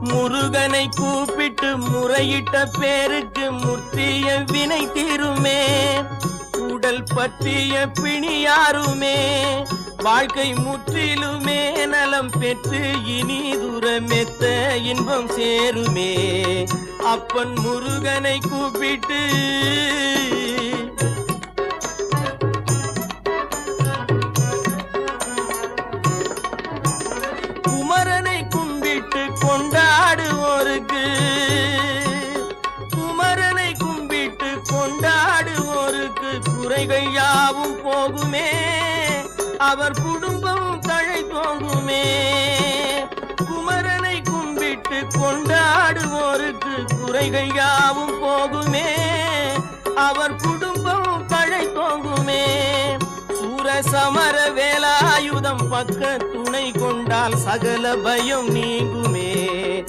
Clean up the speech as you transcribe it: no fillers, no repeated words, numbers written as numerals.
முருகனை கூப்பிட்டு முறையிட்ட பேருக்கு முற்றிய வினை தீருமே. உடல் பற்றிய பிணியாருமே வாழ்க்கை முற்றிலுமே நலம் பெற்று இனி தூரமெத்த இன்பம் சேருமே. அப்பன் முருகனை கூப்பிட்டு குமரனை கும்பிட்டு கொண்டாடுவோருக்கு குமரனை கும்பிட்டு கொண்டாடுவோருக்கு குறைகள் யாவும் போகுமே. அவர் குடும்பம் தழை தோங்குமே. குமரனை கும்பிட்டு கொண்டாடுவோருக்கு குறைகள் யாவும் போகுமே. அவர் குடும்பம் தழை தோங்குமே. சூரசமர வேலாயுதம் பக்க துணை கொண்டால் சகல பயம் நீங்குமே.